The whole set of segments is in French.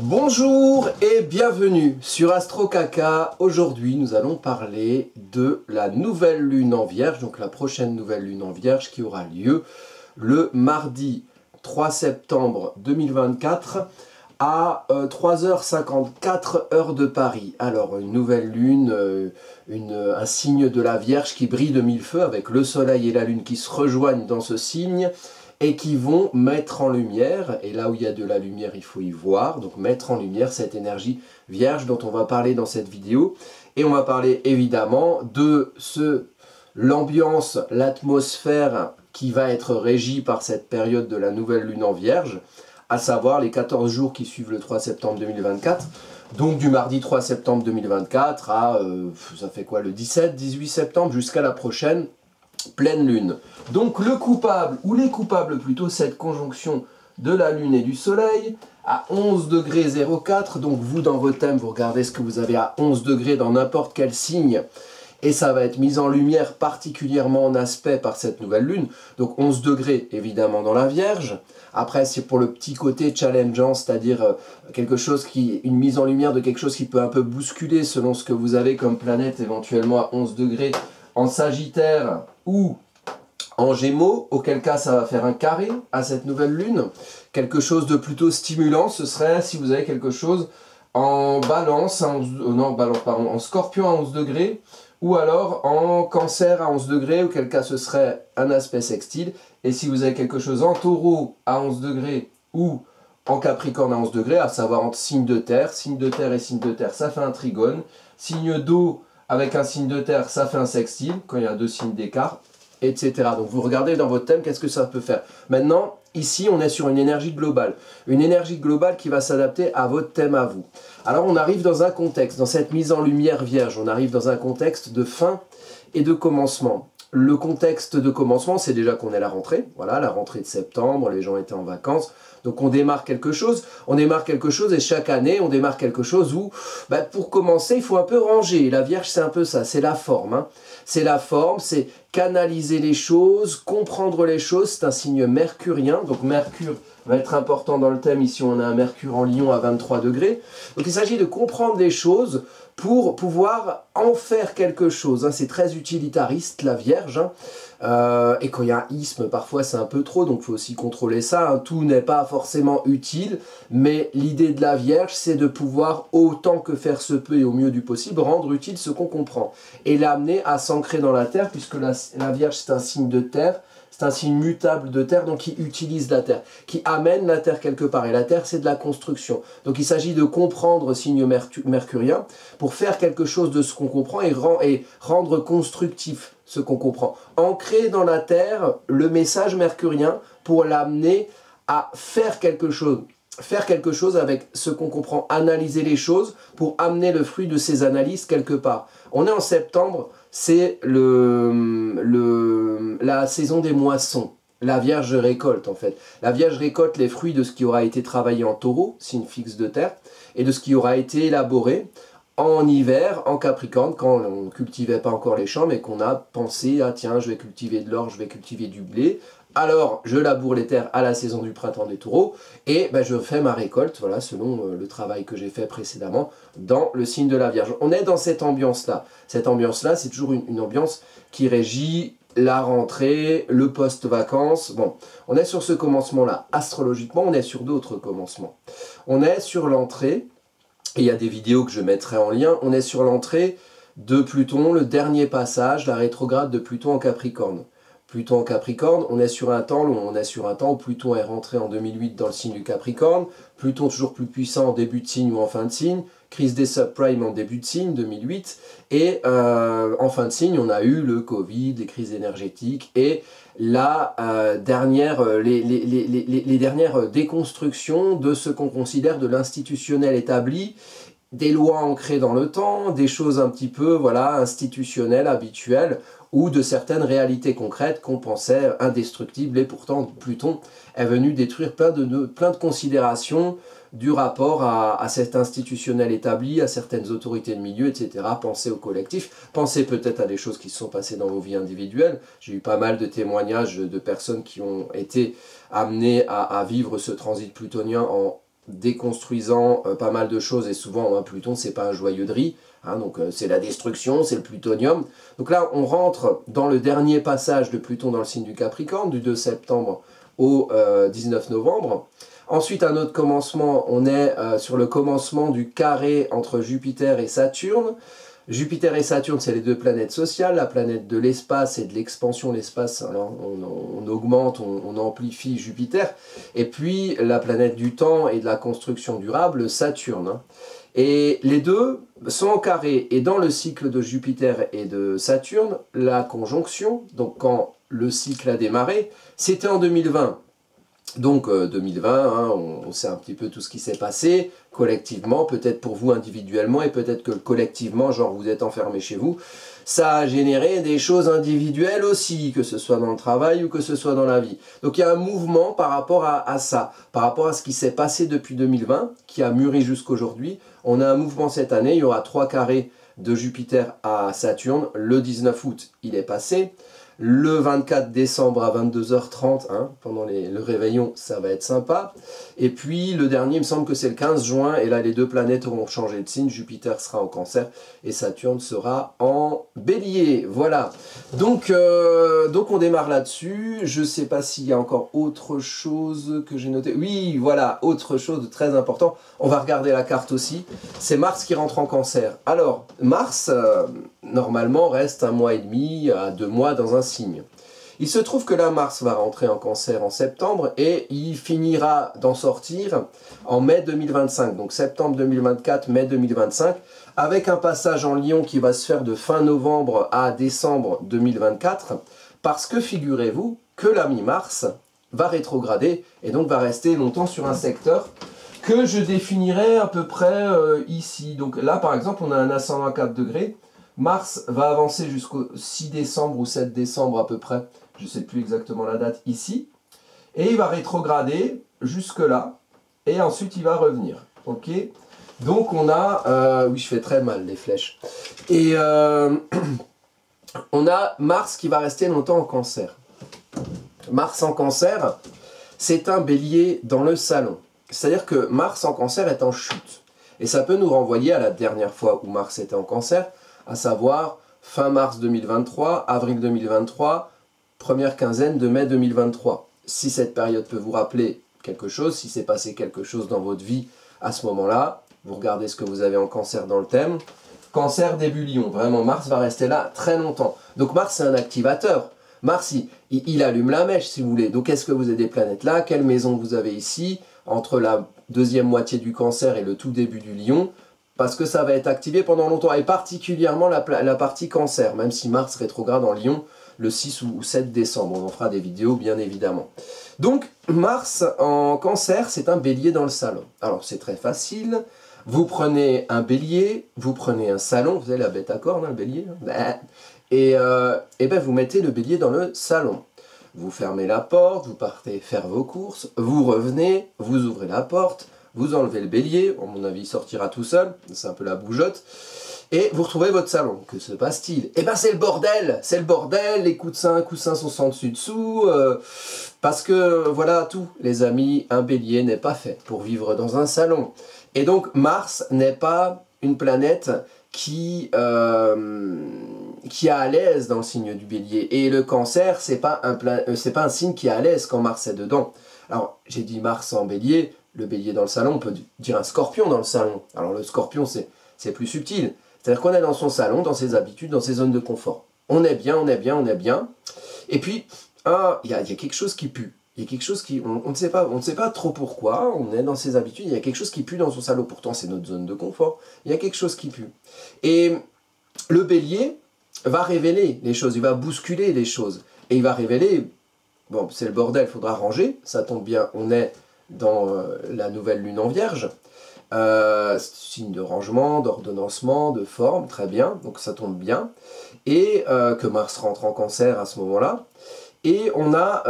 Bonjour et bienvenue sur Astro Kaka. Aujourd'hui, nous allons parler de la nouvelle lune en Vierge, donc la prochaine nouvelle lune en Vierge qui aura lieu le mardi 3 septembre 2024 à 3h54 heure de Paris. Alors, une nouvelle lune, un signe de la Vierge qui brille de mille feux avec le soleil et la lune qui se rejoignent dans ce signe et qui vont mettre en lumière, et là où il y a de la lumière, il faut y voir, donc mettre en lumière cette énergie vierge dont on va parler dans cette vidéo. Et on va parler évidemment de l'ambiance, l'atmosphère qui va être régie par cette période de la nouvelle lune en Vierge, à savoir les 14 jours qui suivent le 3 septembre 2024, donc du mardi 3 septembre 2024 à, ça fait quoi, le 17-18 septembre jusqu'à la prochaine pleine lune. Donc le coupable, ou les coupables plutôt, cette conjonction de la lune et du soleil à 11 degrés 04. Donc vous dans vos thèmes, vous regardez ce que vous avez à 11 degrés dans n'importe quel signe. Et ça va être mis en lumière particulièrement en aspect par cette nouvelle lune. Donc 11 degrés évidemment dans la Vierge. Après c'est pour le petit côté challengeant, c'est-à-dire quelque chose une mise en lumière de quelque chose qui peut un peu bousculer selon ce que vous avez comme planète éventuellement à 11 degrés en Sagittaire ou en Gémeaux, auquel cas ça va faire un carré à cette nouvelle lune. Quelque chose de plutôt stimulant, ce serait si vous avez quelque chose en Balance, en Scorpion à 11 degrés, ou alors en Cancer à 11 degrés, auquel cas ce serait un aspect sextile. Et si vous avez quelque chose en Taureau à 11 degrés, ou en Capricorne à 11 degrés, à savoir entre signe de terre et signe de terre, ça fait un trigone. Signe d'eau avec un signe de terre, ça fait un sextile, quand il y a deux signes d'écart, etc. Donc vous regardez dans votre thème, qu'est-ce que ça peut faire. Maintenant, ici, on est sur une énergie globale. Une énergie globale qui va s'adapter à votre thème à vous. Alors on arrive dans un contexte, dans cette mise en lumière vierge, on arrive dans un contexte de fin et de commencement. Le contexte de commencement, c'est déjà qu'on est à la rentrée. Voilà, la rentrée de septembre, les gens étaient en vacances. Donc on démarre quelque chose et chaque année on démarre quelque chose où, pour commencer, il faut un peu ranger. La Vierge, c'est un peu ça, c'est la forme. Hein. C'est la forme, c'est canaliser les choses, comprendre les choses. C'est un signe mercurien, donc Mercure va être important dans le thème. Ici, on a un Mercure en Lion à 23 degrés. Donc il s'agit de comprendre les choses pour pouvoir en faire quelque chose. Hein. C'est très utilitariste, la Vierge. Hein. Et quand il y a un isme, parfois c'est un peu trop, donc il faut aussi contrôler ça. Hein. Tout n'est pas forcément utile, mais l'idée de la Vierge, c'est de pouvoir, autant que faire se peut et au mieux du possible, rendre utile ce qu'on comprend. Et l'amener à s'ancrer dans la terre, puisque la Vierge, c'est un signe de terre. C'est un signe mutable de terre, donc qui utilise la terre, qui amène la terre quelque part. Et la terre, c'est de la construction. Donc il s'agit de comprendre, signe mercurien, pour faire quelque chose de ce qu'on comprend et rendre constructif ce qu'on comprend. Ancrer dans la terre le message mercurien pour l'amener à faire quelque chose. Faire quelque chose avec ce qu'on comprend, analyser les choses pour amener le fruit de ces analyses quelque part. On est en septembre, c'est la saison des moissons. La Vierge récolte en fait. La Vierge récolte les fruits de ce qui aura été travaillé en Taureau, signe fixe de terre, et de ce qui aura été élaboré en hiver, en Capricorne, quand on ne cultivait pas encore les champs, mais qu'on a pensé, ah tiens, je vais cultiver de l'or, je vais cultiver du blé. Alors, je laboure les terres à la saison du printemps des taureaux et je fais ma récolte, voilà, selon le travail que j'ai fait précédemment dans le signe de la Vierge. On est dans cette ambiance-là. Cette ambiance-là, c'est toujours une ambiance qui régit la rentrée, le post-vacances. Bon, on est sur ce commencement-là. Astrologiquement, on est sur d'autres commencements. On est sur l'entrée, et il y a des vidéos que je mettrai en lien, on est sur l'entrée de Pluton, le dernier passage, la rétrograde de Pluton en Capricorne. Pluton en Capricorne, on est sur un temps où Pluton est rentré en 2008 dans le signe du Capricorne, Pluton toujours plus puissant en début de signe ou en fin de signe, crise des subprimes en début de signe, 2008, et en fin de signe, on a eu le Covid, les crises énergétiques, et les dernières déconstructions de ce qu'on considère de l'institutionnel établi, des lois ancrées dans le temps, des choses un petit peu institutionnelles, habituelles, ou de certaines réalités concrètes qu'on pensait indestructibles, et pourtant Pluton est venu détruire plein de considérations du rapport à cet institutionnel établi, à certaines autorités de milieu, etc. Pensez au collectif, pensez peut-être à des choses qui se sont passées dans vos vies individuelles. J'ai eu pas mal de témoignages de personnes qui ont été amenées à vivre ce transit plutonien en déconstruisant pas mal de choses, et souvent hein, Pluton c'est pas un joyeux de riz, hein, donc c'est la destruction, c'est le plutonium. Donc là on rentre dans le dernier passage de Pluton dans le signe du Capricorne, du 2 septembre au 19 novembre. Ensuite un autre commencement, on est sur le commencement du carré entre Jupiter et Saturne. Jupiter et Saturne, c'est les deux planètes sociales, la planète de l'espace et de l'expansion. L'espace, alors on augmente, on amplifie Jupiter. Et puis la planète du temps et de la construction durable, Saturne. Et les deux sont en carré. Et dans le cycle de Jupiter et de Saturne, la conjonction, donc quand le cycle a démarré, c'était en 2020. Donc 2020, hein, on sait un petit peu tout ce qui s'est passé, collectivement, peut-être pour vous individuellement, et peut-être que collectivement, genre vous êtes enfermé chez vous, ça a généré des choses individuelles aussi, que ce soit dans le travail ou que ce soit dans la vie. Donc il y a un mouvement par rapport à ça, par rapport à ce qui s'est passé depuis 2020, qui a mûri jusqu'aujourd'hui. On a un mouvement cette année, il y aura 3 carrés de Jupiter à Saturne, le 19 août, il est passé. Le 24 décembre à 22h30, hein, pendant le réveillon, ça va être sympa. Et puis le dernier, il me semble que c'est le 15 juin, et là les deux planètes auront changé de signe. Jupiter sera en Cancer et Saturne sera en Bélier. Voilà. Donc on démarre là-dessus. Je ne sais pas s'il y a encore autre chose que j'ai noté. Oui, voilà, autre chose de très important. On va regarder la carte aussi. C'est Mars qui rentre en Cancer. Alors, Mars, normalement, reste 1 mois et demi à 2 mois dans un signe. Il se trouve que là, Mars va rentrer en Cancer en septembre et il finira d'en sortir en mai 2025. Donc septembre 2024, mai 2025, avec un passage en Lion qui va se faire de fin novembre à décembre 2024, parce que figurez-vous que la mi-Mars va rétrograder et donc va rester longtemps sur un secteur que je définirai à peu près ici. Donc là, par exemple, on a un ascendant à 4 degrés. Mars va avancer jusqu'au 6 décembre ou 7 décembre à peu près, je ne sais plus exactement la date, ici. Et il va rétrograder jusque là, et ensuite il va revenir. Ok. Donc on a, oui je fais très mal les flèches, et on a Mars qui va rester longtemps en Cancer. Mars en Cancer, c'est un bélier dans le salon. C'est-à-dire que Mars en Cancer est en chute. Et ça peut nous renvoyer à la dernière fois où Mars était en Cancer, à savoir fin mars 2023, avril 2023, première quinzaine de mai 2023. Si cette période peut vous rappeler quelque chose, si s'est passé quelque chose dans votre vie à ce moment-là, vous regardez ce que vous avez en Cancer dans le thème. Cancer début Lion, vraiment Mars va rester là très longtemps. Donc Mars c'est un activateur. Mars il allume la mèche si vous voulez. Donc est-ce que vous avez des planètes là? Quelle maison vous avez ici? Entre la deuxième moitié du Cancer et le tout début du Lion, parce que ça va être activé pendant longtemps, et particulièrement la partie Cancer, même si Mars rétrograde en Lion le 6 ou 7 décembre. On en fera des vidéos, bien évidemment. Donc, Mars en Cancer, c'est un bélier dans le salon. Alors, c'est très facile. Vous prenez un bélier, vous prenez un salon, vous avez la bête à cornes, hein, le bélier, hein, et ben vous mettez le bélier dans le salon. Vous fermez la porte, vous partez faire vos courses, vous revenez, vous ouvrez la porte, vous enlevez le bélier, à mon avis il sortira tout seul, c'est un peu la bougeotte, et vous retrouvez votre salon. Que se passe-t-il? Eh ben c'est le bordel, les coussins sont sans dessus-dessous, parce que voilà tout, les amis, un bélier n'est pas fait pour vivre dans un salon. Et donc Mars n'est pas une planète qui est à l'aise dans le signe du bélier. Et le Cancer, c'est pas un signe qui est à l'aise quand Mars est dedans. Alors, j'ai dit Mars en bélier, le bélier dans le salon, on peut dire un scorpion dans le salon. Alors le scorpion, c'est plus subtil. C'est-à-dire qu'on est dans son salon, dans ses habitudes, dans ses zones de confort. On est bien, on est bien, on est bien. Et puis, il y a quelque chose qui pue. Il y a quelque chose qui... On ne sait pas trop pourquoi, on est dans ses habitudes, il y a quelque chose qui pue dans son salon. Pourtant, c'est notre zone de confort. Il y a quelque chose qui pue. Et le bélier va révéler les choses, il va bousculer les choses. Et il va révéler... Bon, c'est le bordel, il faudra ranger. Ça tombe bien, on est dans la nouvelle lune en Vierge. Signe de rangement, d'ordonnancement, de forme, très bien. Donc ça tombe bien. Et que Mars rentre en Cancer à ce moment-là. Et on a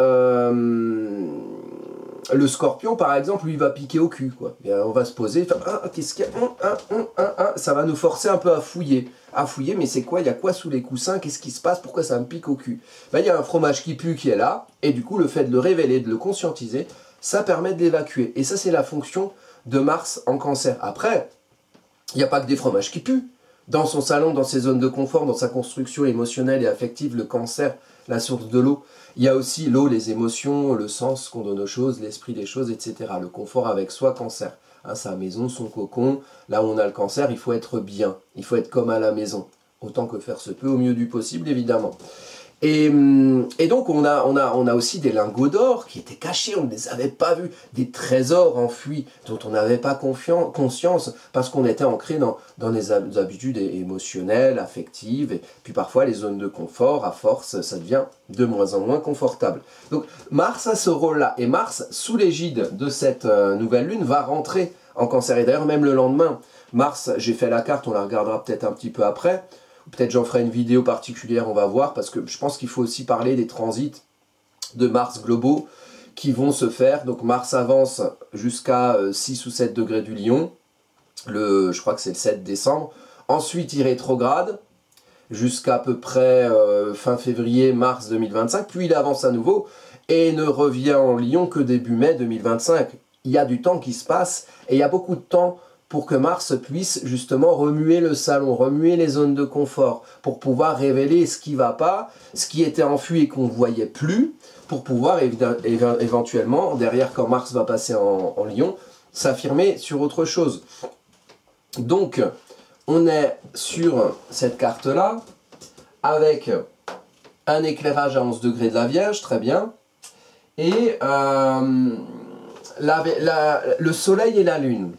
le Scorpion, par exemple, lui, va piquer au cul, quoi. Et, on va se poser, faire, qu'est-ce qu'il y a, ça va nous forcer un peu à fouiller. À fouiller, mais c'est quoi? Il y a quoi sous les coussins? Qu'est-ce qui se passe? Pourquoi ça me pique au cul? Ben, il y a un fromage qui pue qui est là, et du coup, le fait de le révéler, de le conscientiser, ça permet de l'évacuer. Et ça, c'est la fonction de Mars en Cancer. Après, il n'y a pas que des fromages qui puent. Dans son salon, dans ses zones de confort, dans sa construction émotionnelle et affective, le Cancer, la source de l'eau. Il y a aussi l'eau, les émotions, le sens qu'on donne aux choses, l'esprit des choses, etc. Le confort avec soi, Cancer. Hein, sa maison, son cocon. Là où on a le Cancer, il faut être bien. Il faut être comme à la maison. Autant que faire se peut, au mieux du possible, évidemment. Et donc, on a aussi des lingots d'or qui étaient cachés, on ne les avait pas vus. Des trésors enfouis dont on n'avait pas conscience parce qu'on était ancré dans des habitudes émotionnelles, affectives. Et puis parfois, les zones de confort, à force, ça devient de moins en moins confortable. Donc, Mars a ce rôle-là. Et Mars, sous l'égide de cette nouvelle lune, va rentrer en Cancer. Et d'ailleurs, même le lendemain, Mars, j'ai fait la carte, on la regardera peut-être un petit peu après. Peut-être j'en ferai une vidéo particulière, on va voir, parce que je pense qu'il faut aussi parler des transits de Mars globaux qui vont se faire. Donc Mars avance jusqu'à 6 ou 7 degrés du Lion, je crois que c'est le 7 décembre. Ensuite, il rétrograde jusqu'à peu près fin février, mars 2025. Puis il avance à nouveau et ne revient en Lion que début mai 2025. Il y a du temps qui se passe et il y a beaucoup de temps pour que Mars puisse justement remuer le salon, remuer les zones de confort, pour pouvoir révéler ce qui ne va pas, ce qui était enfui et qu'on ne voyait plus, pour pouvoir éventuellement, derrière quand Mars va passer en Lion, s'affirmer sur autre chose. Donc, on est sur cette carte-là, avec un éclairage à 11 degrés de la Vierge, très bien, et le Soleil et la Lune.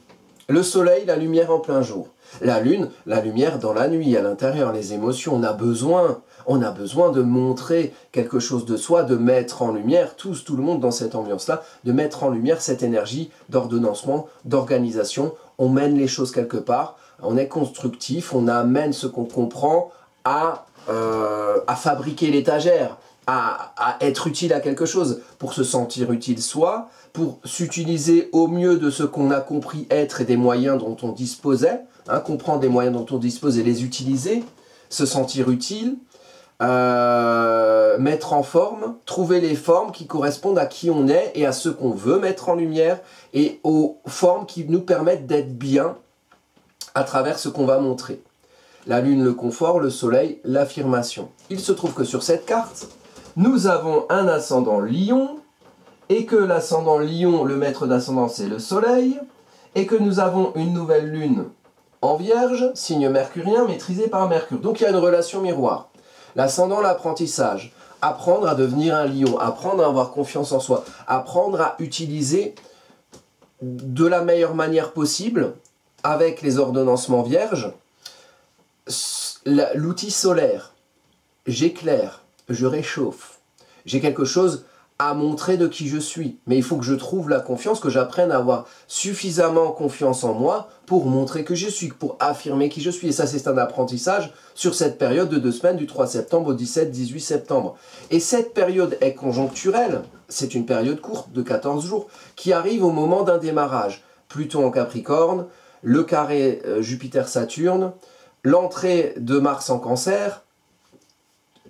Le soleil, la lumière en plein jour. La lune, la lumière dans la nuit, à l'intérieur, les émotions. On a besoin de montrer quelque chose de soi, de mettre en lumière, tout le monde dans cette ambiance-là, de mettre en lumière cette énergie d'ordonnancement, d'organisation. On mène les choses quelque part, on est constructif, on amène ce qu'on comprend à fabriquer l'étagère, à être utile à quelque chose, pour se sentir utile soi, pour s'utiliser au mieux de ce qu'on a compris être et des moyens dont on disposait, hein, comprendre des moyens dont on dispose et les utiliser, se sentir utile, mettre en forme, trouver les formes qui correspondent à qui on est et à ce qu'on veut mettre en lumière et aux formes qui nous permettent d'être bien à travers ce qu'on va montrer. La lune, le confort, le soleil, l'affirmation. Il se trouve que sur cette carte, nous avons un ascendant Lion, et que l'ascendant Lion, le maître d'ascendant, c'est le soleil, et que nous avons une nouvelle lune en Vierge, signe mercurien, maîtrisé par Mercure. Donc il y a une relation miroir. L'ascendant, l'apprentissage, apprendre à devenir un lion, apprendre à avoir confiance en soi, apprendre à utiliser de la meilleure manière possible, avec les ordonnancements vierges, l'outil solaire. J'éclaire, je réchauffe, j'ai quelque chose à montrer de qui je suis. Mais il faut que je trouve la confiance, que j'apprenne à avoir suffisamment confiance en moi pour montrer que je suis, pour affirmer qui je suis. Et ça, c'est un apprentissage sur cette période de 2 semaines, du 3 septembre au 17-18 septembre. Et cette période est conjoncturelle, c'est une période courte de 14 jours, qui arrive au moment d'un démarrage. Pluton en Capricorne, le carré Jupiter-Saturne, l'entrée de Mars en Cancer,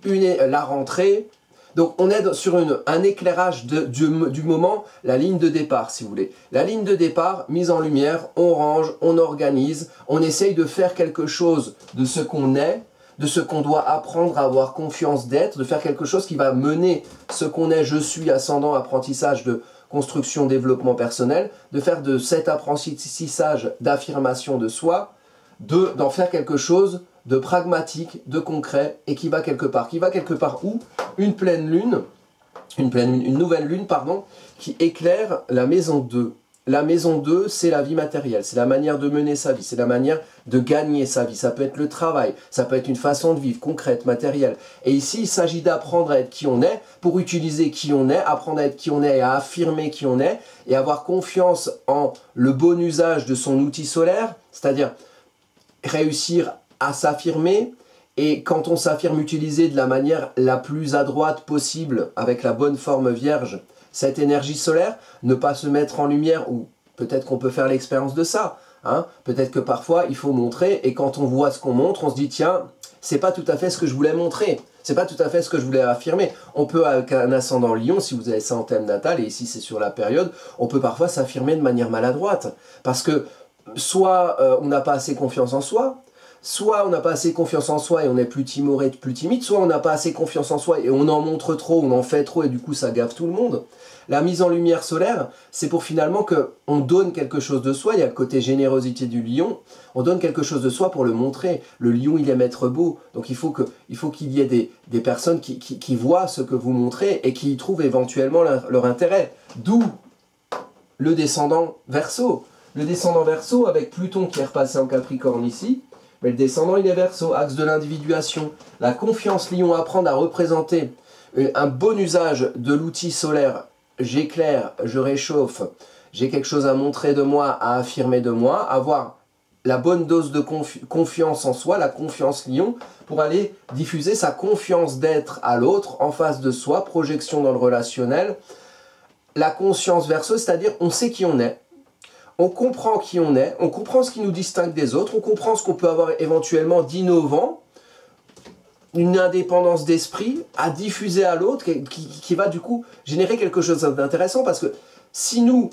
la rentrée. Donc on est sur un éclairage du moment, la ligne de départ si vous voulez. La ligne de départ, mise en lumière, on range, on organise, on essaye de faire quelque chose de ce qu'on est, de ce qu'on doit apprendre à avoir confiance d'être, de faire quelque chose qui va mener ce qu'on est, je suis, ascendant, apprentissage de construction, développement personnel, de faire de cet apprentissage d'affirmation de soi, d'en faire quelque chose de pragmatique, de concret, et qui va quelque part. Qui va quelque part où? Une pleine lune, une nouvelle lune, pardon, qui éclaire la maison 2. La maison 2, c'est la vie matérielle, c'est la manière de mener sa vie, c'est la manière de gagner sa vie. Ça peut être le travail, ça peut être une façon de vivre concrète, matérielle. Et ici, il s'agit d'apprendre à être qui on est, pour utiliser qui on est, apprendre à être qui on est et à affirmer qui on est, et avoir confiance en le bon usage de son outil solaire, c'est-à-dire réussir à s'affirmer, et quand on s'affirme, utiliser de la manière la plus adroite possible, avec la bonne forme vierge, cette énergie solaire, ne pas se mettre en lumière, ou peut-être qu'on peut faire l'expérience de ça, hein. Peut-être que parfois il faut montrer, et quand on voit ce qu'on montre, on se dit tiens, c'est pas tout à fait ce que je voulais montrer. C'est pas tout à fait ce que je voulais affirmer. On peut, avec un ascendant lion, si vous avez ça en thème natal, et ici c'est sur la période, on peut parfois s'affirmer de manière maladroite. Parce que soit on n'a pas assez confiance en soi, soit on n'a pas assez confiance en soi et on est plus timoré, plus timide, soit on n'a pas assez confiance en soi et on en montre trop, on en fait trop et du coup ça gaffe tout le monde. La mise en lumière solaire, c'est pour finalement qu'on donne quelque chose de soi. Il y a le côté générosité du lion. On donne quelque chose de soi pour le montrer. Le lion, il aime être beau. Donc il faut qu'il y ait des personnes qui voient ce que vous montrez et qui y trouvent éventuellement leur intérêt. D'où le descendant Verseau. Le descendant Verseau avec Pluton qui est repassé en Capricorne ici. Mais le descendant, il est Verseau, axe de l'individuation. La confiance lion, apprendre à représenter un bon usage de l'outil solaire. J'éclaire, je réchauffe, j'ai quelque chose à montrer de moi, à affirmer de moi, avoir la bonne dose de confiance en soi, la confiance lion, pour aller diffuser sa confiance d'être à l'autre, en face de soi, projection dans le relationnel. La conscience Verseau, c'est-à-dire on sait qui on est, on comprend qui on est, on comprend ce qui nous distingue des autres, on comprend ce qu'on peut avoir éventuellement d'innovant, une indépendance d'esprit à diffuser à l'autre qui va du coup générer quelque chose d'intéressant parce que si nous,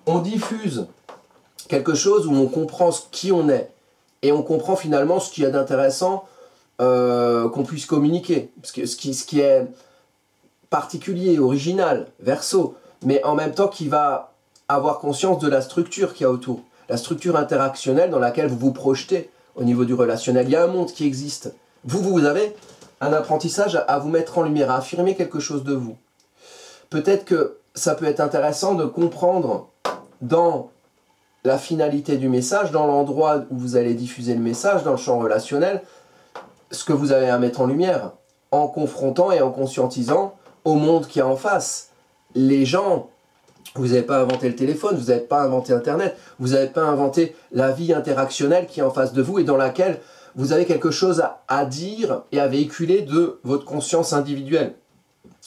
on diffuse quelque chose où on comprend qui on est et on comprend finalement ce qu'il y a d'intéressant qu'on puisse communiquer, ce qui est particulier, original, Verseau, mais en même temps qui va avoir conscience de la structure qu'il y a autour, la structure interactionnelle dans laquelle vous vous projetez au niveau du relationnel. Il y a un monde qui existe. Vous avez un apprentissage à vous mettre en lumière, à affirmer quelque chose de vous. Peut-être que ça peut être intéressant de comprendre dans la finalité du message, dans l'endroit où vous allez diffuser le message, dans le champ relationnel, ce que vous avez à mettre en lumière, en confrontant et en conscientisant au monde qui est en face. Les gens, vous n'avez pas inventé le téléphone, vous n'avez pas inventé Internet, vous n'avez pas inventé la vie interactionnelle qui est en face de vous et dans laquelle vous avez quelque chose à dire et à véhiculer de votre conscience individuelle.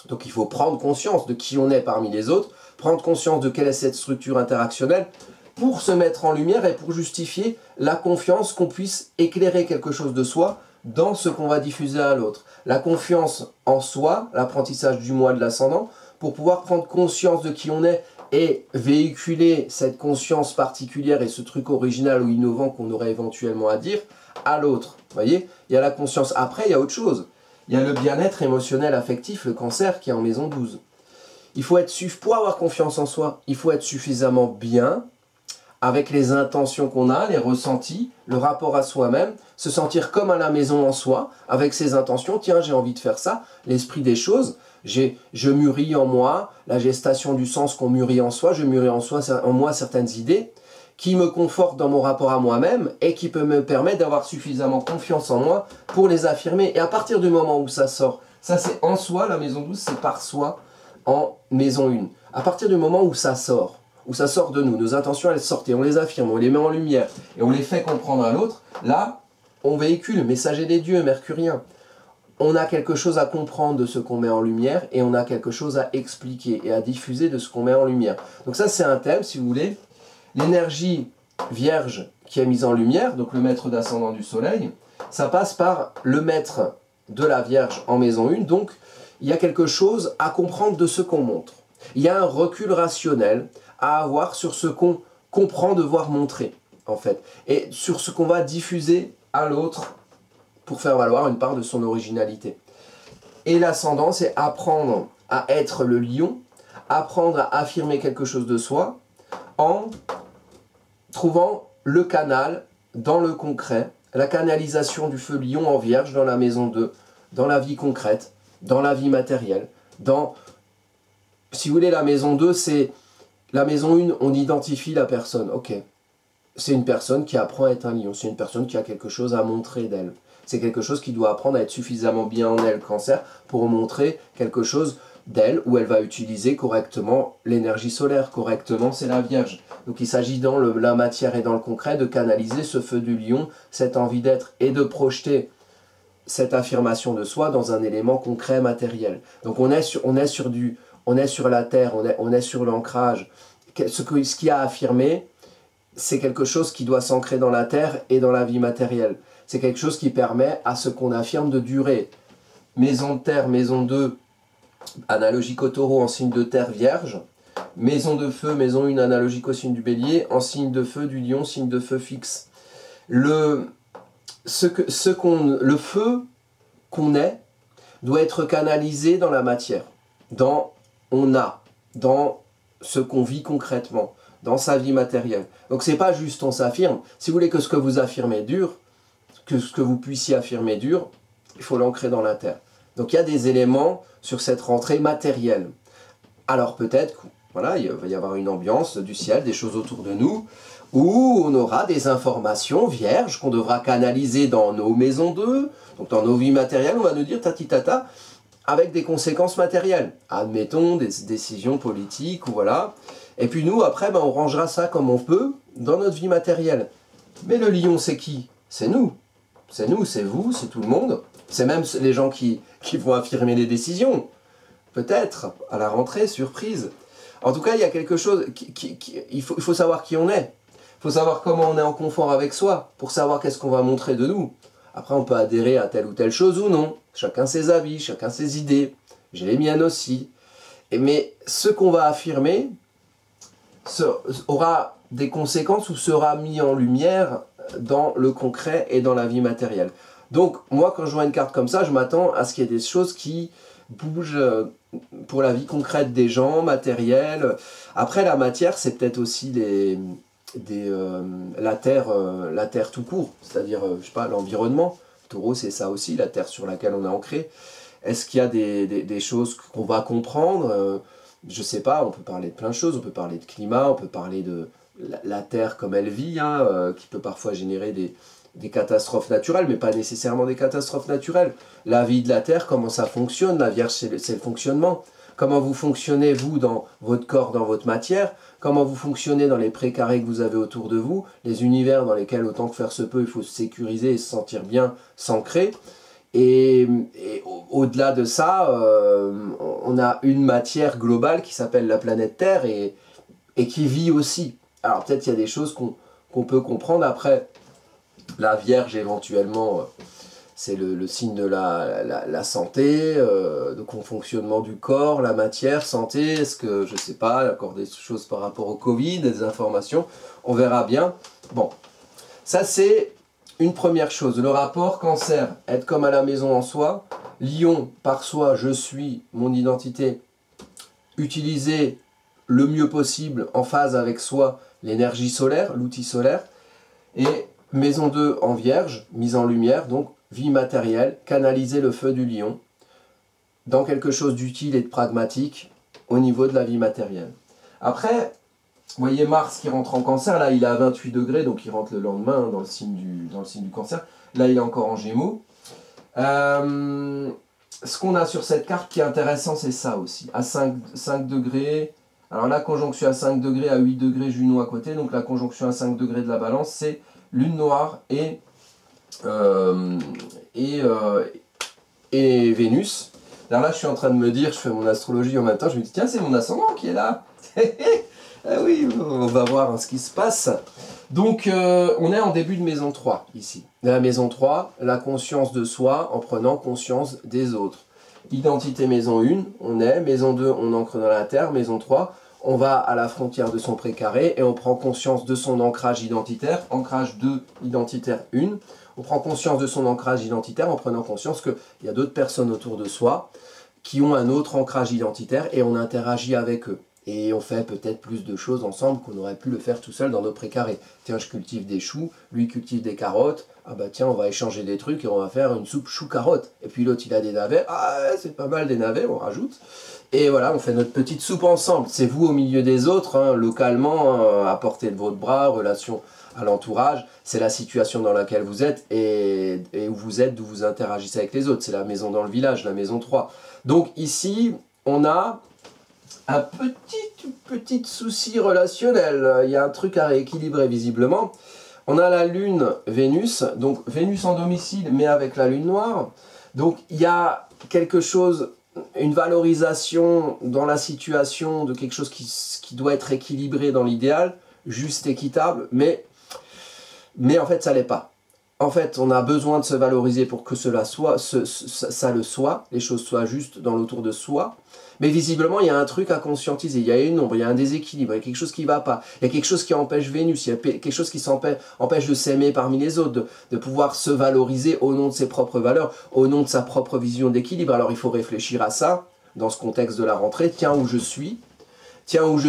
Donc il faut prendre conscience de qui on est parmi les autres, prendre conscience de quelle est cette structure interactionnelle pour se mettre en lumière et pour justifier la confiance qu'on puisse éclairer quelque chose de soi dans ce qu'on va diffuser à l'autre. La confiance en soi, l'apprentissage du moi de l'ascendant, pour pouvoir prendre conscience de qui on est et véhiculer cette conscience particulière et ce truc original ou innovant qu'on aurait éventuellement à dire à l'autre. Vous voyez, il y a la conscience. Après, il y a autre chose. Il y a le bien-être émotionnel, affectif, le cancer qui est en maison 12. Il faut pour avoir confiance en soi, il faut être suffisamment bien avec les intentions qu'on a, les ressentis, le rapport à soi-même, se sentir comme à la maison en soi, avec ses intentions. Tiens, j'ai envie de faire ça, l'esprit des choses. Je mûris en moi, la gestation du sens qu'on mûrit en soi, je mûris en moi certaines idées qui me confortent dans mon rapport à moi-même et qui peut me permettre d'avoir suffisamment confiance en moi pour les affirmer. Et à partir du moment où ça sort, ça c'est en soi, la maison 12, c'est par soi en maison 1. À partir du moment où ça sort de nous, nos intentions elles sortent et on les affirme, on les met en lumière et on les fait comprendre à l'autre, là, on véhicule, messager des dieux, mercurien. On a quelque chose à comprendre de ce qu'on met en lumière et on a quelque chose à expliquer et à diffuser de ce qu'on met en lumière. Donc ça c'est un thème, si vous voulez. L'énergie vierge qui est mise en lumière, donc le maître d'ascendant du soleil, ça passe par le maître de la Vierge en maison 1, donc il y a quelque chose à comprendre de ce qu'on montre. Il y a un recul rationnel à avoir sur ce qu'on comprend devoir montrer, en fait, et sur ce qu'on va diffuser à l'autre pour faire valoir une part de son originalité. Et l'ascendant, c'est apprendre à être le lion, apprendre à affirmer quelque chose de soi, en trouvant le canal dans le concret, la canalisation du feu lion en vierge dans la maison 2, dans la vie concrète, dans la vie matérielle, si vous voulez, la maison 2, c'est la maison 1, on identifie la personne, ok, c'est une personne qui apprend à être un lion, c'est une personne qui a quelque chose à montrer d'elle, c'est quelque chose qui doit apprendre à être suffisamment bien en elle, cancer, pour montrer quelque chose d'elle, où elle va utiliser correctement l'énergie solaire. Correctement, c'est la Vierge. Donc il s'agit dans la matière et dans le concret de canaliser ce feu du lion, cette envie d'être, et de projeter cette affirmation de soi dans un élément concret, matériel. Donc on est sur la terre, on est sur l'ancrage. Ce qui a affirmé, c'est quelque chose qui doit s'ancrer dans la terre et dans la vie matérielle. C'est quelque chose qui permet à ce qu'on affirme de durer. maison de terre, maison 2, analogique au taureau en signe de terre vierge. Maison de feu, maison 1, analogique au signe du bélier, en signe de feu du lion, signe de feu fixe. Le feu qu'on est doit être canalisé dans la matière, dans ce qu'on vit concrètement, dans sa vie matérielle. Donc c'est pas juste on s'affirme. Si vous voulez que ce que vous affirmez dure, que ce que vous puissiez affirmer dure, il faut l'ancrer dans la terre. Donc il y a des éléments sur cette rentrée matérielle. Alors peut-être que voilà, il va y avoir une ambiance du ciel, des choses autour de nous, où on aura des informations vierges qu'on devra canaliser dans nos maisons 2, donc dans nos vies matérielles, on va nous dire tati tata, avec des conséquences matérielles. Admettons des décisions politiques, ou voilà. Et puis nous, après, on rangera ça comme on peut dans notre vie matérielle. Mais le lion, c'est qui? C'est nous. C'est nous, c'est vous, c'est tout le monde. C'est même les gens qui vont affirmer les décisions. Peut-être, à la rentrée, surprise. En tout cas, il y a quelque chose, il faut savoir qui on est. Il faut savoir comment on est en confort avec soi, pour savoir qu'est-ce qu'on va montrer de nous. Après, on peut adhérer à telle ou telle chose ou non. Chacun ses avis, chacun ses idées. J'ai les miennes aussi. Mais ce qu'on va affirmer aura des conséquences ou sera mis en lumière dans le concret et dans la vie matérielle. Donc, moi, quand je vois une carte comme ça, je m'attends à ce qu'il y ait des choses qui bougent pour la vie concrète des gens, matérielle. Après, la matière, c'est peut-être aussi la terre tout court, c'est-à-dire, je sais pas, l'environnement. Taureau, c'est ça aussi, la terre sur laquelle on est ancré. Est-ce qu'il y a des choses qu'on va comprendre? Je sais pas, on peut parler de plein de choses, on peut parler de climat, on peut parler de la terre comme elle vit, qui peut parfois générer des catastrophes naturelles, mais pas nécessairement des catastrophes naturelles. La vie de la terre, comment ça fonctionne? La Vierge, c'est le fonctionnement. Comment vous fonctionnez, vous, dans votre corps, dans votre matière? Comment vous fonctionnez dans les précarés que vous avez autour de vous? Les univers dans lesquels, autant que faire se peut, il faut se sécuriser et se sentir bien, s'ancrer. Et au-delà de ça, on a une matière globale qui s'appelle la planète Terre et qui vit aussi. Alors peut-être qu'il y a des choses qu'on peut comprendre. Après, la Vierge éventuellement, c'est le signe de la santé, donc le fonctionnement du corps, la matière, santé, est-ce que, je sais pas, encore des choses par rapport au Covid, des informations, on verra bien. Bon, ça c'est une première chose, le rapport Cancer, être comme à la maison en soi, Lion, par soi, je suis, mon identité, utiliser le mieux possible en phase avec soi l'énergie solaire, l'outil solaire, et maison 2 en Vierge, mise en lumière, donc vie matérielle, canaliser le feu du lion dans quelque chose d'utile et de pragmatique au niveau de la vie matérielle. Après, vous voyez Mars qui rentre en Cancer, là il est à 28 degrés, donc il rentre le lendemain dans le signe du Cancer. Là il est encore en Gémeaux. Ce qu'on a sur cette carte qui est intéressant, c'est ça aussi, à 5 degrés. Alors la conjonction à 5 degrés, à 8 degrés Junon à côté, donc la conjonction à 5 degrés de la Balance, c'est Lune noire et Vénus. Alors là je suis en train de me dire, je fais mon astrologie en même temps, je me dis tiens c'est mon ascendant qui est là. Ah oui, on va voir ce qui se passe. Donc on est en début de maison 3 ici. Dans la maison 3, la conscience de soi en prenant conscience des autres. Identité maison 1, on est. Maison 2, on ancre dans la terre. Maison 3, on va à la frontière de son précaré et on prend conscience de son ancrage identitaire. Ancrage 2, identitaire 1. On prend conscience de son ancrage identitaire en prenant conscience qu'il y a d'autres personnes autour de soi qui ont un autre ancrage identitaire et on interagit avec eux. Et on fait peut-être plus de choses ensemble qu'on aurait pu le faire tout seul dans nos précarés. Tiens, je cultive des choux, lui cultive des carottes. Ah bah tiens, on va échanger des trucs et on va faire une soupe chou-carotte. Et puis l'autre, il a des navets. Ah, c'est pas mal des navets, on rajoute. Et voilà, on fait notre petite soupe ensemble. C'est vous au milieu des autres, hein, localement, à portée de votre bras, relation à l'entourage. C'est la situation dans laquelle vous êtes et où vous êtes, d'où vous interagissez avec les autres. C'est la maison dans le village, la maison 3. Donc ici, on a un petit souci relationnel. Il y a un truc à rééquilibrer visiblement. On a la Lune Vénus, donc Vénus en domicile mais avec la Lune noire. Donc il y a quelque chose, une valorisation dans la situation de quelque chose qui doit être équilibré dans l'idéal, juste, équitable, mais en fait ça l'est pas. en fait, on a besoin de se valoriser pour que cela soit, ça le soit, les choses soient justes dans l'autour de soi. Mais visiblement, il y a un truc à conscientiser, il y a une ombre, il y a un déséquilibre, il y a quelque chose qui ne va pas, il y a quelque chose qui empêche Vénus, il y a quelque chose qui empêche de s'aimer parmi les autres, de pouvoir se valoriser au nom de ses propres valeurs, au nom de sa propre vision d'équilibre. Alors il faut réfléchir à ça, dans ce contexte de la rentrée. Tiens, où je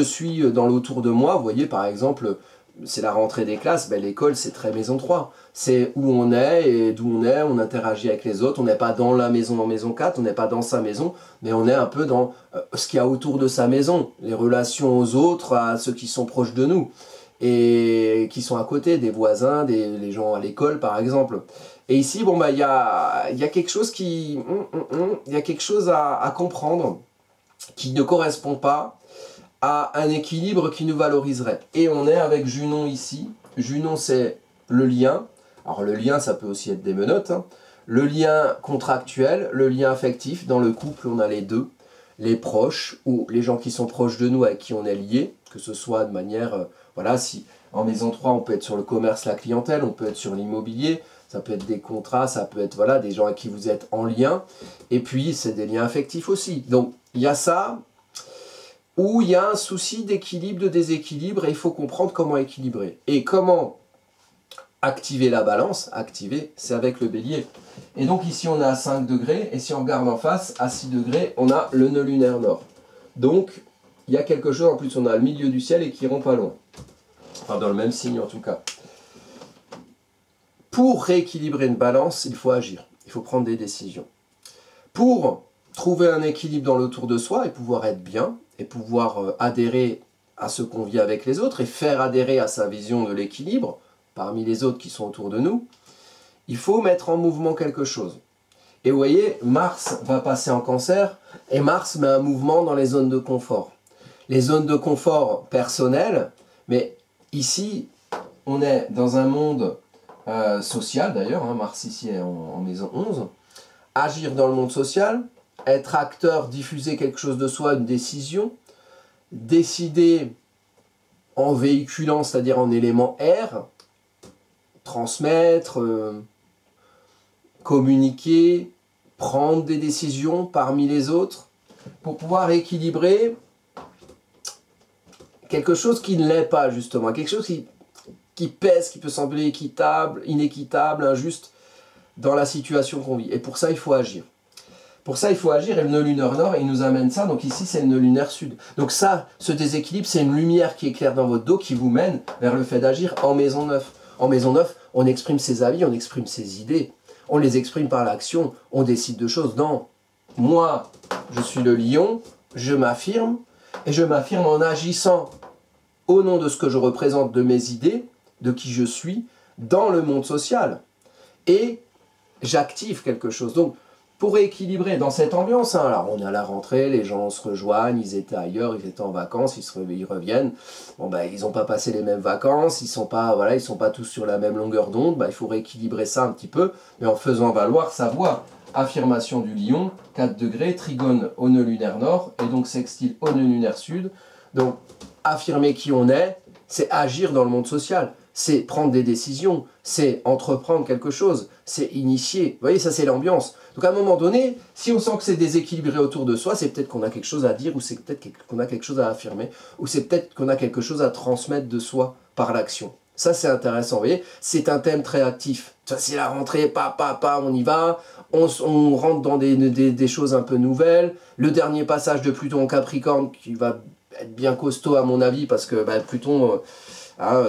suis dans l'autour de moi. Vous voyez, par exemple, c'est la rentrée des classes, ben, l'école c'est très maison 3. C'est où on est et d'où on interagit avec les autres. On n'est pas dans la maison en maison 4, on n'est pas dans sa maison, mais on est un peu dans ce qu'il y a autour de sa maison, les relations aux autres, à ceux qui sont proches de nous et qui sont à côté, des voisins, les gens à l'école par exemple. Et ici, bon, bah, il y a quelque chose il y a quelque chose à comprendre qui ne correspond pas à un équilibre qui nous valoriserait. Et on est avec Junon ici. Junon, c'est le lien. Alors le lien, ça peut aussi être des menottes. Hein. Le lien contractuel, le lien affectif. Dans le couple, on a les deux. Les proches, ou les gens qui sont proches de nous, avec qui on est lié, que ce soit de manière... voilà, si en maison 3, on peut être sur le commerce, la clientèle, on peut être sur l'immobilier, ça peut être des contrats, ça peut être voilà, des gens avec qui vous êtes en lien. Et puis, c'est des liens affectifs aussi. Donc, il y a ça... où il y a un souci d'équilibre, de déséquilibre, et il faut comprendre comment équilibrer. Et comment activer la balance, activer, c'est avec le bélier. Et donc ici on est à 5 degrés, et si on regarde en face, à 6 degrés, on a le nœud lunaire nord. Donc, il y a quelque chose, en plus on a le milieu du ciel et qui rend pas loin. Enfin, dans le même signe en tout cas. Pour rééquilibrer une balance, il faut agir, il faut prendre des décisions. Pour trouver un équilibre dans l'autour de soi et pouvoir être bien, et pouvoir adhérer à ce qu'on vit avec les autres et faire adhérer à sa vision de l'équilibre parmi les autres qui sont autour de nous, il faut mettre en mouvement quelque chose. Et vous voyez, Mars va passer en Cancer et Mars met un mouvement dans les zones de confort. Les zones de confort personnelles, mais ici, on est dans un monde social d'ailleurs, hein, Mars ici est en maison 11, agir dans le monde social, être acteur, diffuser quelque chose de soi, une décision, décider en véhiculant, c'est-à-dire en élément R, transmettre, communiquer, prendre des décisions parmi les autres, pour pouvoir équilibrer quelque chose qui ne l'est pas justement, quelque chose qui pèse, qui peut sembler équitable, inéquitable, injuste dans la situation qu'on vit. Et pour ça, il faut agir. Pour ça, il faut agir, et le nœud lunaire nord, il nous amène ça. Donc ici, c'est le nœud lunaire sud. Donc ça, ce déséquilibre, c'est une lumière qui éclaire dans votre dos, qui vous mène vers le fait d'agir en maison 9. En maison 9, on exprime ses avis, on exprime ses idées. On les exprime par l'action, on décide de choses. Non, moi, je suis le lion, je m'affirme, et je m'affirme en agissant au nom de ce que je représente, de mes idées, de qui je suis, dans le monde social. Et j'active quelque chose. Donc, pour rééquilibrer dans cette ambiance, hein, alors on est à la rentrée, les gens se rejoignent, ils étaient ailleurs, ils étaient en vacances, ils reviennent, bon, bah, ils n'ont pas passé les mêmes vacances, ils sont pas tous sur la même longueur d'onde, bah, il faut rééquilibrer ça un petit peu, mais en faisant valoir sa voix. Affirmation du lion, 4 degrés, trigone au nœud lunaire nord, et donc sextile au nœud lunaire sud. Donc affirmer qui on est, c'est agir dans le monde social. C'est prendre des décisions, c'est entreprendre quelque chose, c'est initier. Vous voyez, ça c'est l'ambiance. Donc à un moment donné, si on sent que c'est déséquilibré autour de soi, c'est peut-être qu'on a quelque chose à dire, ou c'est peut-être qu'on a quelque chose à affirmer, ou c'est peut-être qu'on a quelque chose à transmettre de soi par l'action. Ça c'est intéressant, vous voyez, c'est un thème très actif. Ça c'est la rentrée, on y va, on rentre dans des choses un peu nouvelles. Le dernier passage de Pluton en Capricorne qui va être bien costaud à mon avis, parce que bah, Pluton...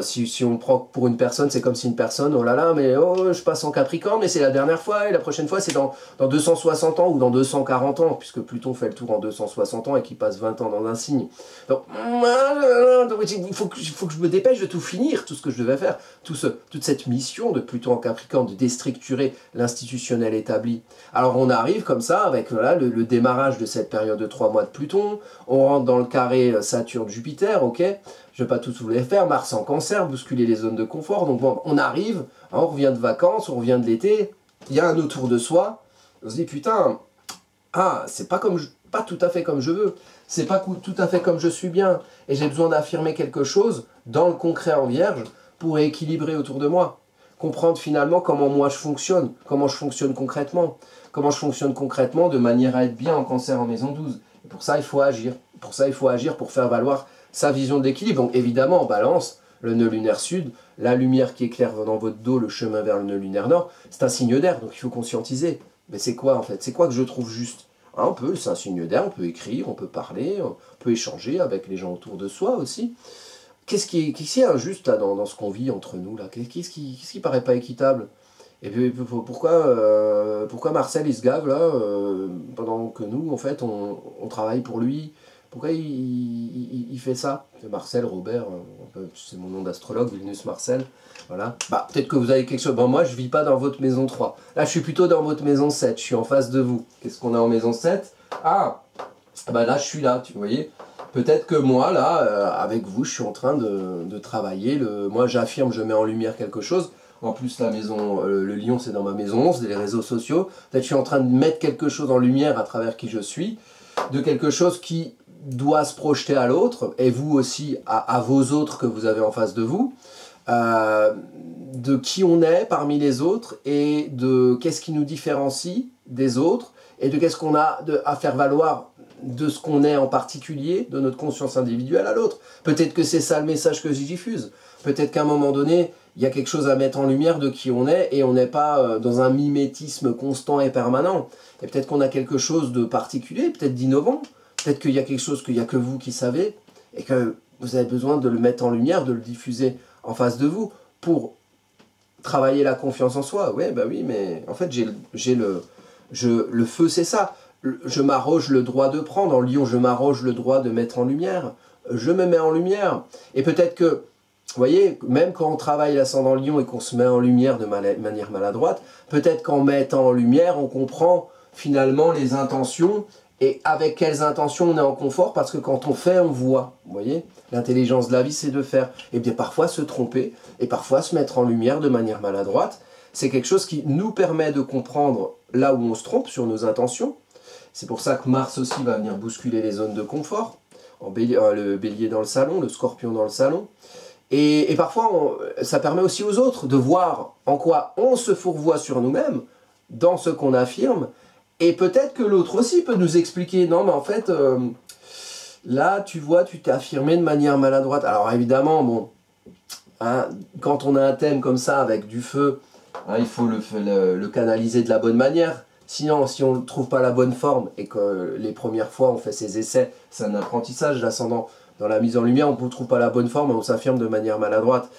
si on prend pour une personne, c'est comme si une personne, oh là là, mais oh, je passe en Capricorne, mais c'est la dernière fois, et la prochaine fois, c'est dans 260 ans ou dans 240 ans, puisque Pluton fait le tour en 260 ans et qu'il passe 20 ans dans un signe. Donc, il faut que je me dépêche de tout finir, tout ce que je devais faire, toute cette mission de Pluton en Capricorne, de déstructurer l'institutionnel établi. Alors, on arrive comme ça, avec voilà, le démarrage de cette période de 3 mois de Pluton, on rentre dans le carré Saturne-Jupiter, ok ? Je ne vais pas tout vous les faire, Mars en Cancer, bousculer les zones de confort. Donc bon, on arrive, hein, on revient de vacances, on revient de l'été, il y a un autour de soi, on se dit putain, c'est pas tout à fait comme je veux, c'est pas tout à fait comme je suis bien, et j'ai besoin d'affirmer quelque chose dans le concret en Vierge pour équilibrer autour de moi. comprendre finalement comment moi je fonctionne, comment je fonctionne concrètement. Comment je fonctionne concrètement de manière à être bien en Cancer en maison 12. Et pour ça, il faut agir. Pour ça, il faut agir pour faire valoir sa vision de l'équilibre. Donc évidemment, en balance, le nœud lunaire sud, la lumière qui éclaire dans votre dos, le chemin vers le nœud lunaire nord, c'est un signe d'air, donc il faut conscientiser. Mais c'est quoi en fait? C'est quoi que je trouve juste? Hein, c'est un signe d'air, on peut écrire, on peut parler, on peut échanger avec les gens autour de soi aussi. Qu'est-ce qui est injuste là, dans ce qu'on vit entre nous là? Qu'est-ce qui paraît pas équitable? Et puis pourquoi Marcel il se gave là, pendant que nous en fait on travaille pour lui? Pourquoi il fait ça? Marcel, Robert, c'est mon nom d'astrologue, Vilnius Marcel, voilà. Bah peut-être que vous avez quelque chose, bon moi je vis pas dans votre maison 3, là je suis plutôt dans votre maison 7, je suis en face de vous. Qu'est-ce qu'on a en maison 7? Ah, bah là je suis là, tu voyez. Peut-être que moi là, avec vous, je suis en train de travailler, moi j'affirme, je mets en lumière quelque chose. En plus, la maison, le lion, c'est dans ma maison 11, les réseaux sociaux. Peut-être que je suis en train de mettre quelque chose en lumière à travers qui je suis, de quelque chose qui doit se projeter à l'autre, et vous aussi, à vos autres que vous avez en face de vous, de qui on est parmi les autres, et de qu'est-ce qui nous différencie des autres, et de qu'est-ce qu'on a à faire valoir de ce qu'on est en particulier, de notre conscience individuelle à l'autre. Peut-être que c'est ça le message que j'y diffuse. Peut-être qu'à un moment donné, il y a quelque chose à mettre en lumière de qui on est, et on n'est pas dans un mimétisme constant et permanent. Et peut-être qu'on a quelque chose de particulier, peut-être d'innovant, peut-être qu'il y a quelque chose qu'il n'y a que vous qui savez, et que vous avez besoin de le mettre en lumière, de le diffuser en face de vous, pour travailler la confiance en soi. Ouais, bah oui, mais en fait, le feu, c'est ça. Je m'arroge le droit de prendre. En Lion, je m'arroge le droit de mettre en lumière. Je me mets en lumière. Et peut-être que, vous voyez, même quand on travaille l'ascendant Lion et qu'on se met en lumière de manière maladroite, peut-être qu'en mettant en lumière, on comprend finalement les intentions et avec quelles intentions on est en confort, parce que quand on fait, on voit. Vous voyez, l'intelligence de la vie, c'est de faire. Et bien parfois se tromper et parfois se mettre en lumière de manière maladroite. C'est quelque chose qui nous permet de comprendre là où on se trompe sur nos intentions. C'est pour ça que Mars aussi va venir bousculer les zones de confort. Le bélier dans le salon, le scorpion dans le salon. Et parfois, ça permet aussi aux autres de voir en quoi on se fourvoie sur nous-mêmes, dans ce qu'on affirme. Et peut-être que l'autre aussi peut nous expliquer, non mais en fait, là tu vois, tu t'es affirmé de manière maladroite. Alors évidemment, bon, hein, quand on a un thème comme ça avec du feu, hein, il faut le canaliser de la bonne manière. Sinon, si on ne trouve pas la bonne forme et que les premières fois on fait ses essais, c'est un apprentissage, l'ascendant dans la mise en lumière, on ne trouve pas la bonne forme et on s'affirme de manière maladroite.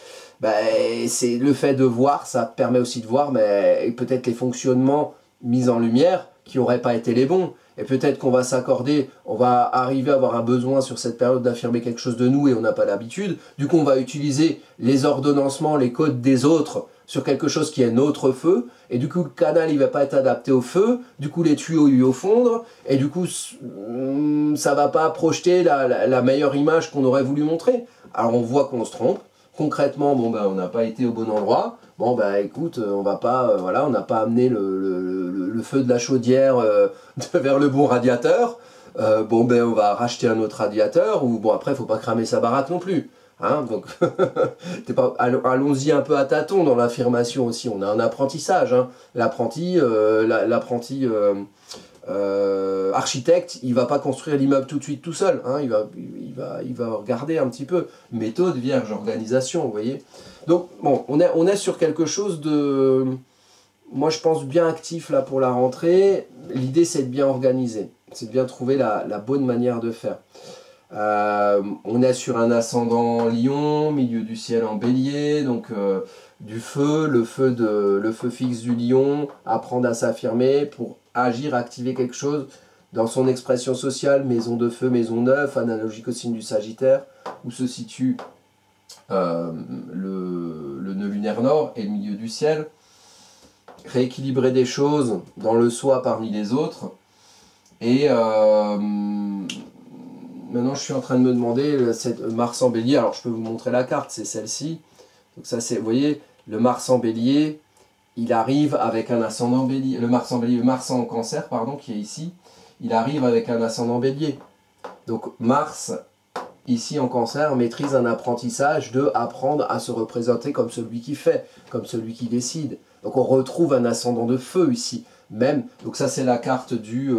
Ben, c'est le fait de voir, ça permet aussi de voir, mais peut-être les fonctionnements mis en lumière qui n'auraient pas été les bons. Et peut-être qu'on va s'accorder, on va arriver à avoir un besoin sur cette période d'affirmer quelque chose de nous et on n'a pas l'habitude. Du coup, on va utiliser les ordonnancements, les codes des autres sur quelque chose qui est notre feu. Et du coup, le canal, il ne va pas être adapté au feu. Du coup, les tuyaux, ils vont fondre. Et du coup, ça ne va pas projeter la meilleure image qu'on aurait voulu montrer. Alors, on voit qu'on se trompe. Concrètement, bon, ben, on n'a pas été au bon endroit. Bon, ben, écoute, on va pas, voilà, on n'a pas amené le feu de la chaudière vers le bon radiateur. Bon, ben, on va racheter un autre radiateur. Ou bon, après, il ne faut pas cramer sa baraque non plus. Hein, donc, allons-y un peu à tâtons dans l'affirmation aussi. On a un apprentissage. Hein. L'apprenti architecte, il va pas construire l'immeuble tout de suite tout seul. Hein. Il va regarder un petit peu. Méthode, vierge, organisation, vous voyez. Donc, bon, on est sur quelque chose de, moi je pense, bien actif là pour la rentrée. L'idée, c'est de bien organiser. C'est de bien trouver la bonne manière de faire. On est sur un ascendant Lion, milieu du ciel en Bélier, donc du feu, le feu fixe du Lion, apprendre à s'affirmer pour agir, activer quelque chose dans son expression sociale, maison de feu, maison 9, analogique au signe du Sagittaire, où se situe le nœud lunaire nord et le milieu du ciel. Rééquilibrer des choses dans le soi parmi les autres. Et maintenant, je suis en train de me demander, cette Mars en Bélier, alors je peux vous montrer la carte, c'est celle-ci. Donc ça, c'est, vous voyez, le Mars en Bélier, il arrive avec un ascendant Bélier, le Mars en Cancer, pardon, qui est ici, il arrive avec un ascendant Bélier. Donc Mars ici en Cancer, maîtrise un apprentissage de apprendre à se représenter comme celui qui fait, comme celui qui décide. Donc on retrouve un ascendant de feu ici, même. Donc ça c'est la carte du...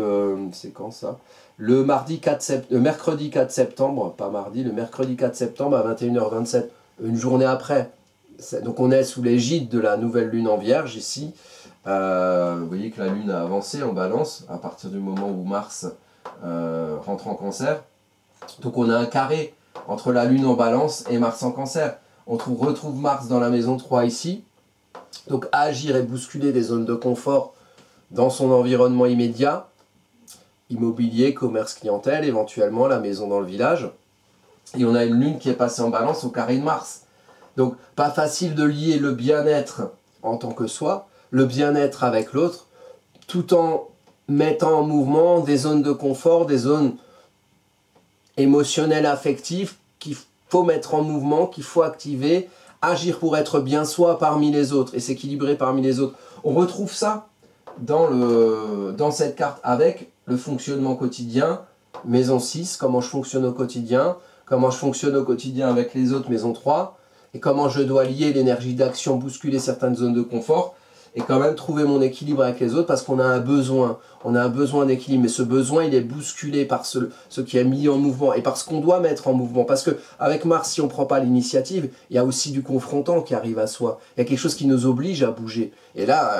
c'est quand ça? Le mercredi 4 septembre, pas mardi, le mercredi 4 septembre à 21h27, une journée après. Donc on est sous l'égide de la nouvelle lune en Vierge ici. Vous voyez que la lune a avancé en Balance à partir du moment où Mars rentre en Cancer. Donc on a un carré entre la lune en Balance et Mars en Cancer. On retrouve Mars dans la maison 3 ici. Donc agir et bousculer des zones de confort dans son environnement immédiat. Immobilier, commerce, clientèle, éventuellement la maison dans le village. Et on a une lune qui est passée en Balance au carré de Mars. Donc pas facile de lier le bien-être en tant que soi, le bien-être avec l'autre, tout en mettant en mouvement des zones de confort, des zones émotionnelles, affectives, qu'il faut mettre en mouvement, qu'il faut activer, agir pour être bien soi parmi les autres et s'équilibrer parmi les autres. On retrouve ça dans cette carte avec le fonctionnement quotidien, maison 6, comment je fonctionne au quotidien, comment je fonctionne au quotidien avec les autres, maison 3, et comment je dois lier l'énergie d'action, bousculer certaines zones de confort, et quand même trouver mon équilibre avec les autres, parce qu'on a un besoin d'équilibre, mais ce besoin il est bousculé par ce qui est mis en mouvement, et par ce qu'on doit mettre en mouvement, parce que avec Mars, si on ne prend pas l'initiative, il y a aussi du confrontant qui arrive à soi, il y a quelque chose qui nous oblige à bouger, et là,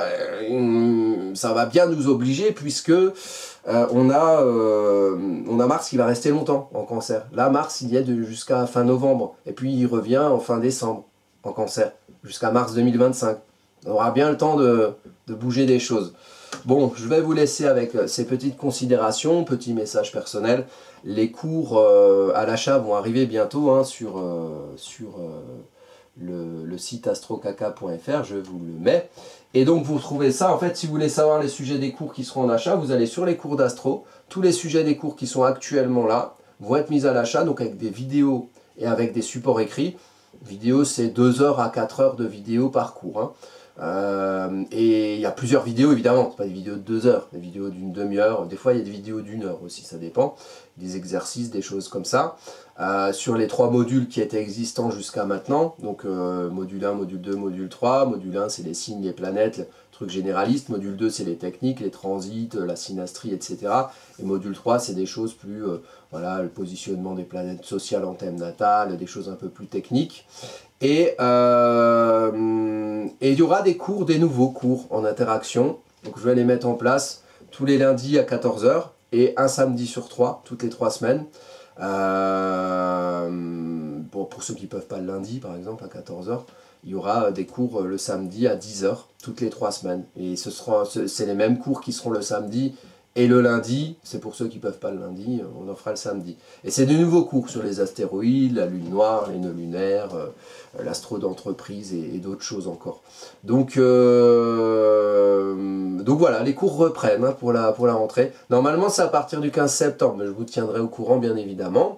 ça va bien nous obliger, puisque on a Mars qui va rester longtemps en Cancer. Là, Mars, il y est jusqu'à fin novembre, et puis il revient en fin décembre en Cancer, jusqu'à mars 2025. On aura bien le temps de bouger des choses. Bon, je vais vous laisser avec ces petites considérations, petits messages personnels. Les cours à l'achat vont arriver bientôt hein, sur le site astrocaca.fr, je vous le mets. Et donc vous retrouvez ça, en fait, si vous voulez savoir les sujets des cours qui seront en achat, vous allez sur les cours d'astro. Tous les sujets des cours qui sont actuellement là vont être mis à l'achat, donc avec des vidéos et avec des supports écrits. Vidéo, c'est 2 heures à 4 heures de vidéo par cours. Hein. Et il y a plusieurs vidéos évidemment, c'est pas des vidéos de 2 heures, des vidéos d'une demi-heure, des fois il y a des vidéos d'1 heure aussi, ça dépend, des exercices, des choses comme ça. Sur les 3 modules qui étaient existants jusqu'à maintenant, donc module 1, module 2, module 3, module 1 c'est les signes, les planètes, le truc généraliste, module 2 c'est les techniques, les transits, la synastrie, etc. Et module 3 c'est des choses plus, voilà, le positionnement des planètes sociales en thème natal, des choses un peu plus techniques. Et il y aura des cours, des nouveaux cours en interaction. Donc je vais les mettre en place tous les lundis à 14 h et un samedi sur 3, toutes les 3 semaines. Pour ceux qui ne peuvent pas le lundi par exemple à 14 h, il y aura des cours le samedi à 10 h, toutes les 3 semaines. Et c'est les mêmes cours qui seront le samedi et le lundi, c'est pour ceux qui ne peuvent pas le lundi, on en fera le samedi. Et c'est de nouveaux cours sur les astéroïdes, la lune noire, les nœuds lunaires, l'astro d'entreprise et d'autres choses encore. Donc voilà, les cours reprennent hein, pour la rentrée. Normalement, c'est à partir du 15 septembre, mais je vous tiendrai au courant bien évidemment.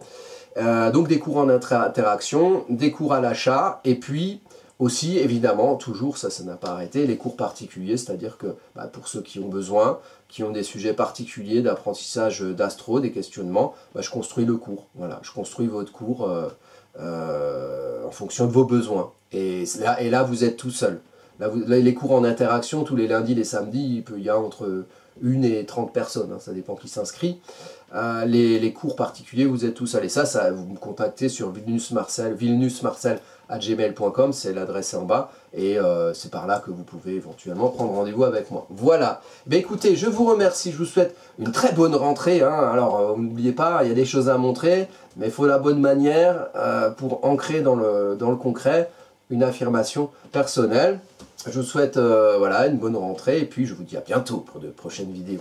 Donc des cours en interaction, des cours à l'achat, et puis aussi, évidemment, toujours, ça n'a pas arrêté, les cours particuliers, c'est-à-dire que pour ceux qui ont besoin, qui ont des sujets particuliers d'apprentissage d'astro, des questionnements, je construis le cours. Voilà, je construis votre cours en fonction de vos besoins. Et là, vous êtes tout seul. Là, les cours en interaction, tous les lundis, les samedis, il y a entre 1 et 30 personnes, hein, ça dépend qui s'inscrit. Les cours particuliers, vous êtes tout seul. Et ça vous me contactez sur vilnusmarcel@gmail.com, c'est l'adresse en bas. Et c'est par là que vous pouvez éventuellement prendre rendez-vous avec moi. Voilà. Écoutez, je vous remercie, je vous souhaite une très bonne rentrée. Hein. Alors, n'oubliez pas, il y a des choses à montrer, mais il faut la bonne manière pour ancrer dans le concret une affirmation personnelle. Je vous souhaite voilà, une bonne rentrée et puis je vous dis à bientôt pour de prochaines vidéos.